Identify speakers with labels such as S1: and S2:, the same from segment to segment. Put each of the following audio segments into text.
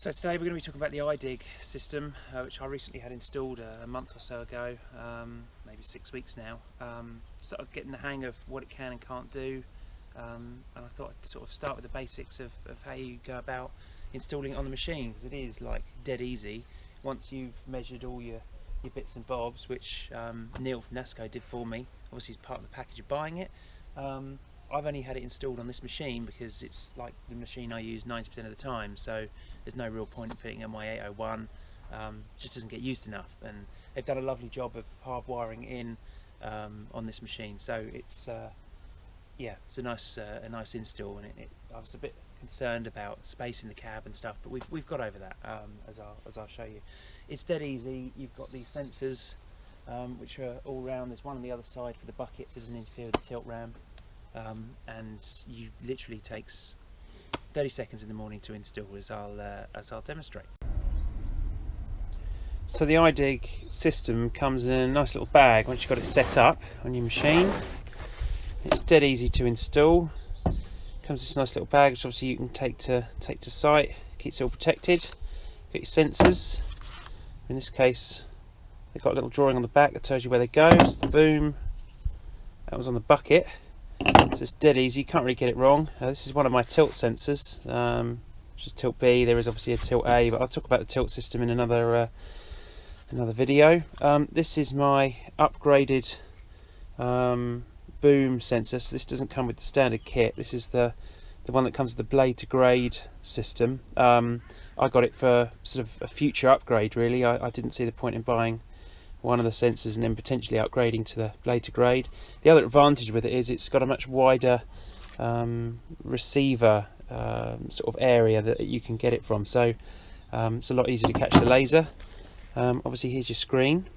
S1: So today we're going to be talking about the iDig system, which I recently had installed a month or so ago, maybe 6 weeks now. Started getting the hang of what it can and can't do, and I thought I'd sort of start with the basics of how you go about installing it on the machine, because it is like dead easy once you've measured all your bits and bobs, which Neil from Nasco did for me. Obviously it's part of the package of buying it. I've only had it installed on this machine because it's like the machine I use 90% of the time, so there's no real point in putting in my 801. Just doesn't get used enough, and they've done a lovely job of hardwiring in on this machine, so it's yeah, it's a nice install. And I was a bit concerned about space in the cab and stuff, but we've got over that, as I'll show you. It's dead easy. You've got these sensors which are all round. There's one on the other side for the buckets. It doesn't interfere with the tilt ram. And you literally takes 30 seconds in the morning to install, as I'll demonstrate. So the iDig system comes in a nice little bag once you've got it set up on your machine. It's dead easy to install. Comes in this nice little bag, which obviously you can take to site. Keeps it all protected. Got your sensors. In this case, they've got a little drawing on the back that tells you where they go. So the boom, that was on the bucket. So it's dead easy, you can't really get it wrong. This is one of my tilt sensors, which is tilt B. There is obviously a tilt A, but I'll talk about the tilt system in another video. This is my upgraded boom sensor. So this doesn't come with the standard kit. This is the one that comes with the blade to grade system. I got it for sort of a future upgrade, really. I didn't see the point in buying one of the sensors and then potentially upgrading to the blade to grade. The other advantage with it is it's got a much wider receiver sort of area that you can get it from, so it's a lot easier to catch the laser. Obviously here's your screen,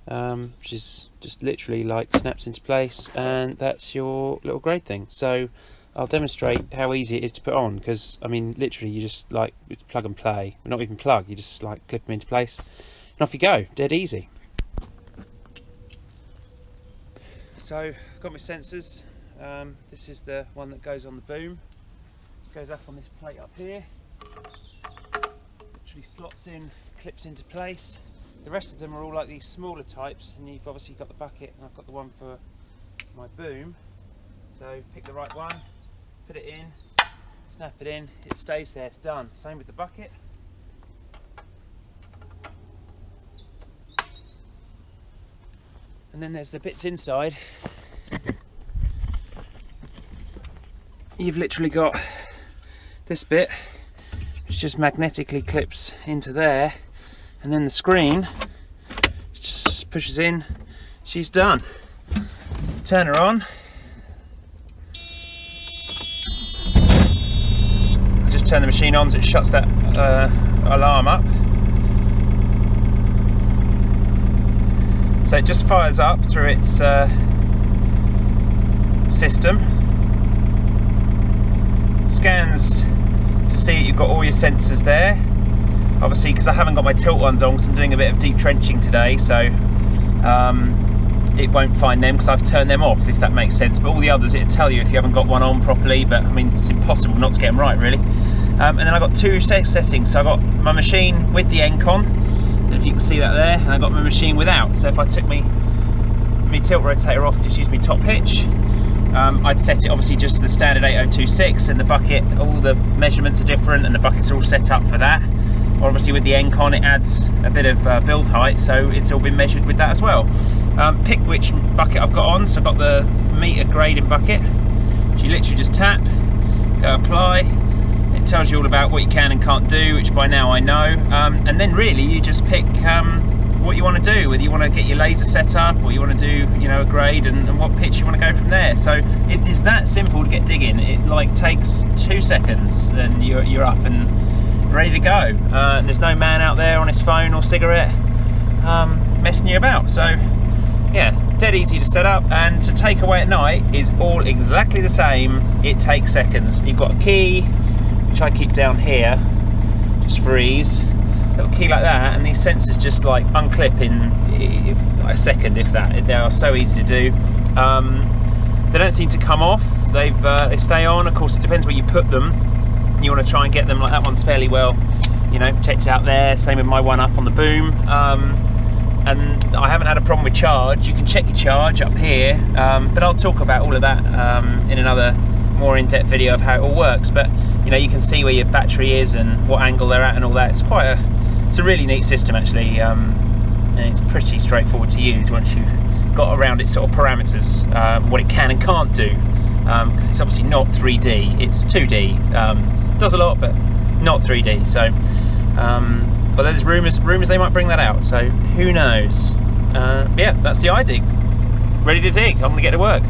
S1: which is just literally like snaps into place, and that's your little grade thing. So I'll demonstrate how easy it is to put on, because I mean literally you just like, it's plug and play, not even plug, you just like clip them into place and off you go, dead easy. So I've got my sensors. This is the one that goes on the boom. It goes up on this plate up here. Literally slots in, clips into place. The rest of them are all like these smaller types, and you've obviously got the bucket, and I've got the one for my boom. So pick the right one, put it in, snap it in, it stays there, it's done. Same with the bucket. And then there's the bits inside. You've literally got this bit, which just magnetically clips into there, and then the screen just pushes in. She's done. Turn her on. Just turn the machine on so it shuts that alarm up. So it just fires up through its system, scans to see that you've got all your sensors there. Obviously, because I haven't got my tilt ones on, because I'm doing a bit of deep trenching today, so it won't find them because I've turned them off, if that makes sense. But all the others, it'll tell you if you haven't got one on properly, but I mean, it's impossible not to get them right, really. And then I've got two settings. So I've got my machine with the Encon, if you can see that there, and I got my machine without. So if I took me tilt rotator off and just use my top hitch, I'd set it obviously just to the standard 8026, and the bucket, all the measurements are different and the buckets are all set up for that. Or obviously with the Encon it adds a bit of build height, so it's all been measured with that as well. Pick which bucket I've got on, so I've got the meter grading bucket, which you literally just tap, go apply. It tells you all about what you can and can't do, which by now I know, and then really you just pick what you want to do, whether you want to get your laser set up or you want to do, you know, a grade, and what pitch you want to go from there. So it is that simple to get digging. It like takes 2 seconds and you're up and ready to go, and there's no man out there on his phone or cigarette messing you about. So yeah, dead easy to set up, and to take away at night is all exactly the same. It takes seconds. You've got a key, which I keep down here just for ease, little key like that, and these sensors just like unclip in a second, if that. They are so easy to do. They don't seem to come off. They stay on. Of course, it depends where you put them. You want to try and get them like that one's fairly well, you know, protects out there. Same with my one up on the boom. And I haven't had a problem with charge. You can check your charge up here, but I'll talk about all of that in another more in-depth video of how it all works. But you know, you can see where your battery is and what angle they're at and all that. It's it's a really neat system actually, and it's pretty straightforward to use once you've got around its sort of parameters, what it can and can't do, because it's obviously not 3D, it's 2D. Does a lot, but not 3D. So, but there's rumours they might bring that out. So who knows? Yeah, that's the iDig, ready to dig. I'm gonna get to work.